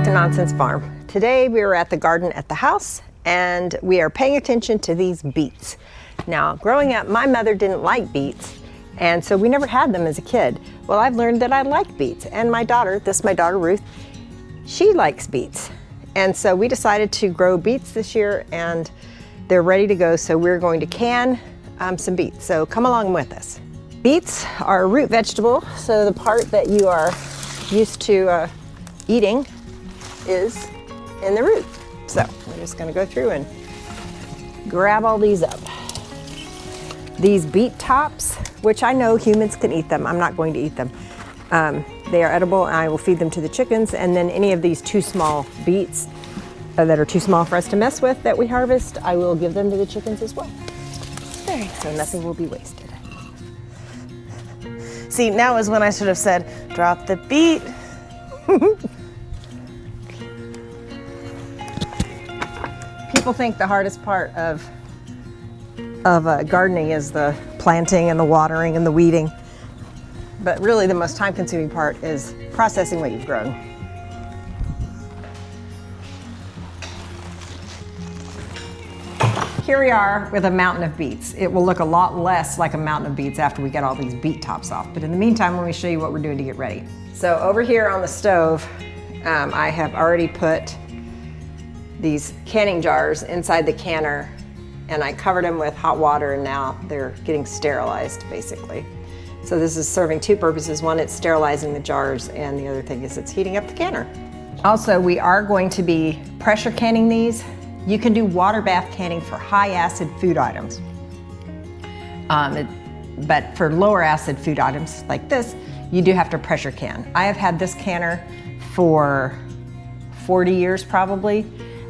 back to Nonsense Farm. Today we are at the garden at the house and we are paying attention to these beets. Now, growing up, my mother didn't like beets, and so we never had them as a kid. Well, I've learned that I like beets, and my daughter Ruth, she likes beets. And so we decided to grow beets this year, and they're ready to go, so we're going to can some beets. So come along with us. Beets are a root vegetable, so the part that you are used to eating is in the root. So we're just gonna go through and grab all these up. These beet tops, which I know humans can eat them, I'm not going to eat them. They are edible, and I will feed them to the chickens, and then any of these too small beets that are too small for us to mess with that we harvest, I will give them to the chickens as well. Very nice. So nothing will be wasted. See, now is when I should have said, drop the beet. People think the hardest part of gardening is the planting and the watering and the weeding. But really the most time-consuming part is processing what you've grown. Here we are with a mountain of beets. It will look a lot less like a mountain of beets after we get all these beet tops off. But in the meantime, let me show you what we're doing to get ready. So over here on the stove, I have already put these canning jars inside the canner, and I covered them with hot water, and now they're getting sterilized basically. So this is serving two purposes. One, it's sterilizing the jars, and the other thing is it's heating up the canner. Also, we are going to be pressure canning these. You can do water bath canning for high acid food items. But for lower acid food items like this, you do have to pressure can. I have had this canner for 40 years probably.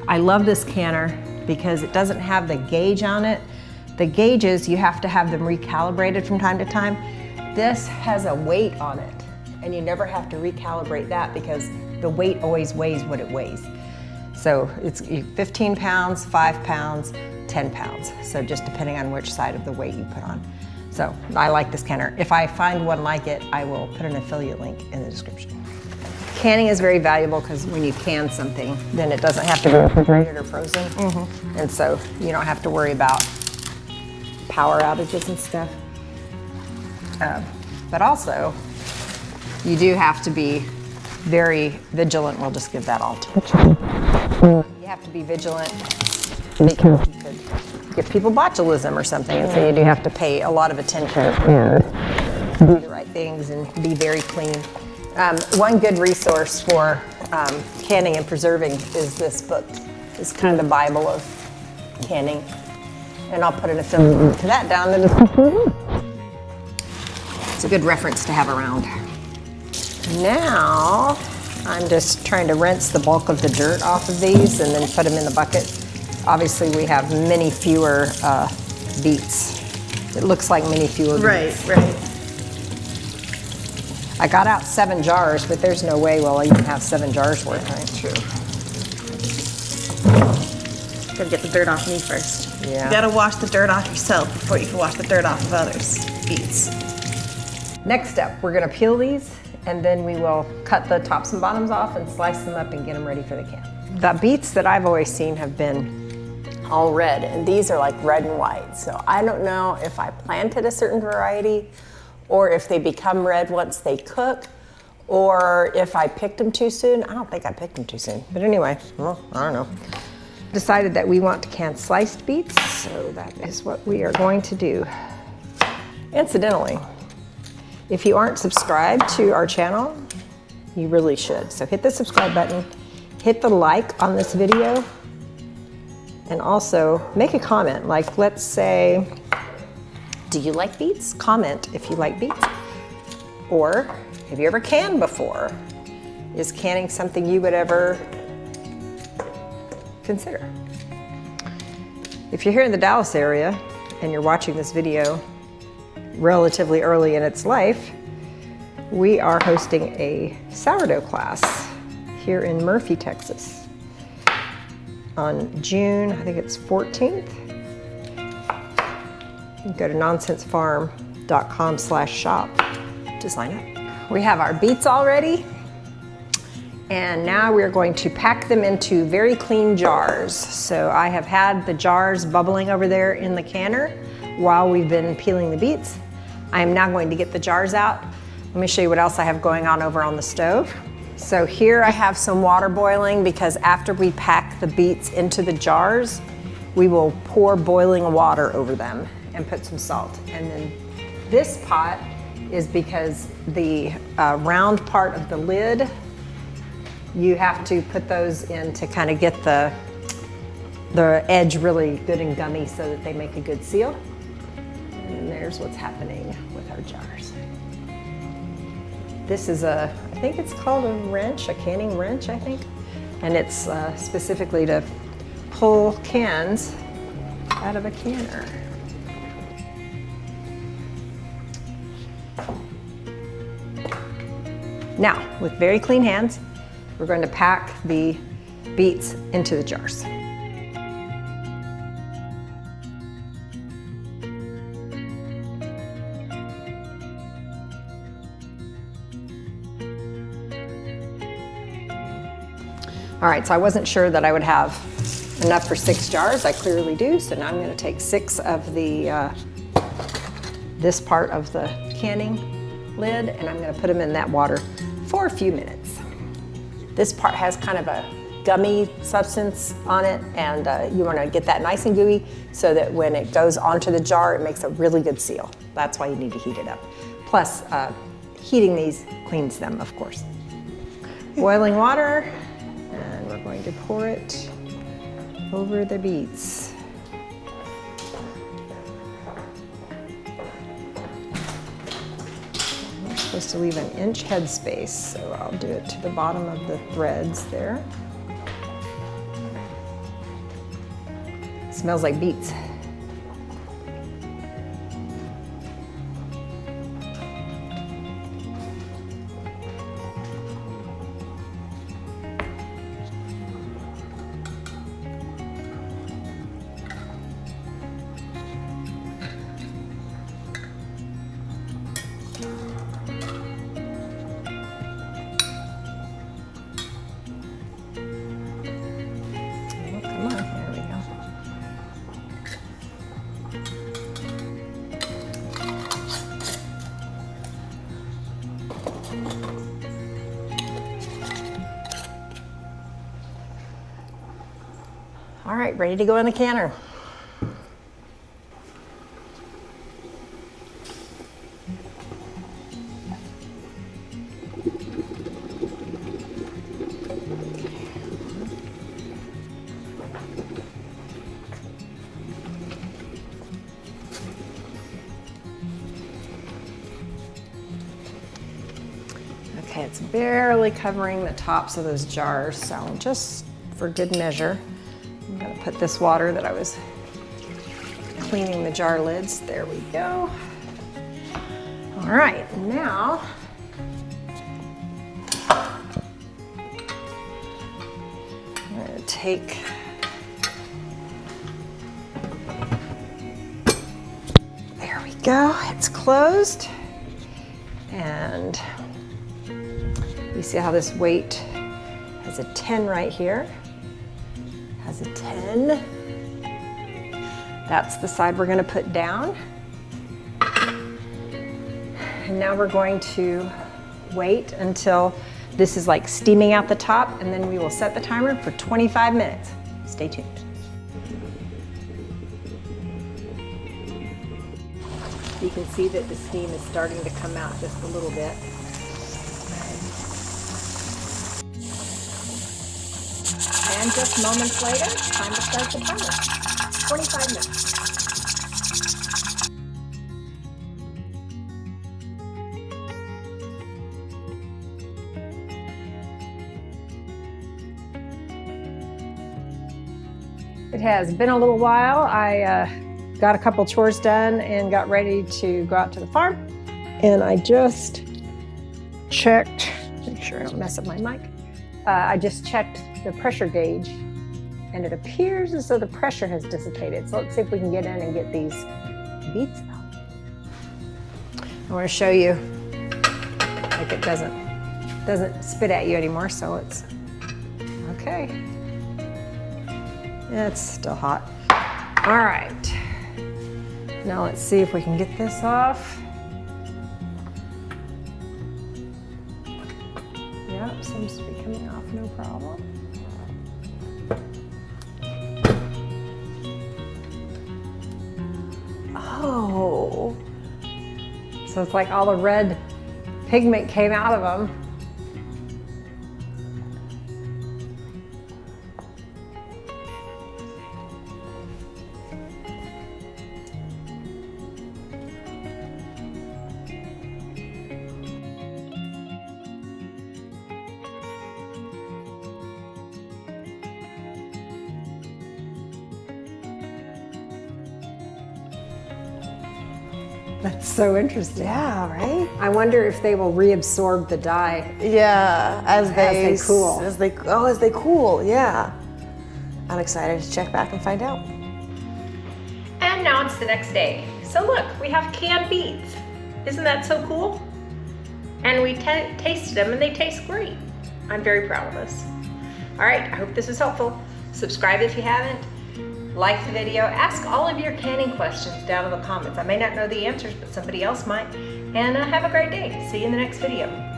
I love this canner because it doesn't have the gauge on it. The gauges, you have to have them recalibrated from time to time. This has a weight on it, and you never have to recalibrate that because the weight always weighs what it weighs. So it's 15 pounds, 5 pounds, 10 pounds. So just depending on which side of the weight you put on. So I like this canner. If I find one like it, I will put an affiliate link in the description. Canning is very valuable because when you can something, then it doesn't have to be refrigerated or frozen. And so you don't have to worry about power outages and stuff. But also, you do have to be very vigilant. We'll just give that all to the chicken. You have to be vigilant because you could give people botulism or something, and so you do have to pay a lot of attention and do the right things and be very clean. One good resource for canning and preserving is this book. It's kind of the Bible of canning, and I'll put an affiliate link to that down in the description. It's a good reference to have around. Now, I'm just trying to rinse the bulk of the dirt off of these and then put them in the bucket. Obviously, we have many fewer beets. It looks like many fewer beets. Right. I got out 7 jars, but there's no way we'll even have 7 jars worth, right? True. Gotta get the dirt off me first. Yeah. You gotta wash the dirt off yourself before you can wash the dirt off of others' beets. Next up, we're gonna peel these, and then we will cut the tops and bottoms off and slice them up and get them ready for the can. The beets that I've always seen have been all red, and these are like red and white. So I don't know if I planted a certain variety, or if they become red once they cook, or if I picked them too soon. I don't think I picked them too soon. But anyway, well, I don't know. Decided that we want to can sliced beets, so that is what we are going to do. Incidentally, if you aren't subscribed to our channel, you really should. So hit the subscribe button, hit the like on this video, and also make a comment. Like, let's say, do you like beets? Comment if you like beets. Or have you ever canned before? Is canning something you would ever consider? If you're here in the Dallas area and you're watching this video relatively early in its life, we are hosting a sourdough class here in Murphy, Texas on June, I think it's 14th. You can go to nonsensefarm.com/shop to sign up. We have our beets all ready, And now we're going to pack them into very clean jars. So I have had the jars bubbling over there in the canner while we've been peeling the beets. I am now going to get the jars out. Let me show you what else I have going on over on the stove. So here I have some water boiling because after we pack the beets into the jars, we will pour boiling water over them and put some salt. And then this pot is because the round part of the lid, you have to put those in to kind of get the edge really good and gummy so that they make a good seal. And there's what's happening with our jars. This is I think it's called a wrench, a canning wrench, I think. And it's specifically to pull cans out of a canner. Now, with very clean hands, we're going to pack the beets into the jars. All right, so I wasn't sure that I would have enough for 6 jars. I clearly do, so now I'm going to take 6 of the this part of the canning lid, and I'm going to put them in that water for a few minutes. This part has kind of a gummy substance on it, and you want to get that nice and gooey so that when it goes onto the jar, it makes a really good seal. That's why you need to heat it up. Plus, heating these cleans them, of course. Boiling water, and we're going to pour it over the beets. I'm supposed to leave an inch headspace, so I'll do it to the bottom of the threads there. Smells like beets. All right, ready to go in the canner. Okay, it's barely covering the tops of those jars, so just for good measure, I'm going to put this water that I was cleaning the jar lids. There we go. All right, now I'm going to take there we go. It's closed, and you see how this weight has a 10 right here. Has a 10. That's the side we're going to put down. And now we're going to wait until this is like steaming out the top, and then we will set the timer for 25 minutes. Stay tuned. You can see that the steam is starting to come out just a little bit. And just moments later, time to start the timer. 25 minutes. It has been a little while. I got a couple chores done and got ready to go out to the farm. And I just checked, make sure I don't mess up my mic. I just checked the pressure gauge, and it appears as though the pressure has dissipated. So let's see if we can get in and get these beets out. I want to show you, like it doesn't doesn't spit at you anymore, so it's okay. It's still hot. All right. Now let's see if we can get this off. Yep, seems to be coming off no problem. Oh. So it's like all the red pigment came out of them. That's so interesting. Yeah, right? I wonder if they will reabsorb the dye. Yeah, as they cool. As they cool, yeah. I'm excited to check back and find out. And now it's the next day. So look, we have canned beets. Isn't that so cool? And we tasted them and they taste great. I'm very proud of us. All right, I hope this was helpful. Subscribe if you haven't. Like the video, ask all of your canning questions down in the comments. I may not know the answers, but somebody else might. And have a great day. See you in the next video.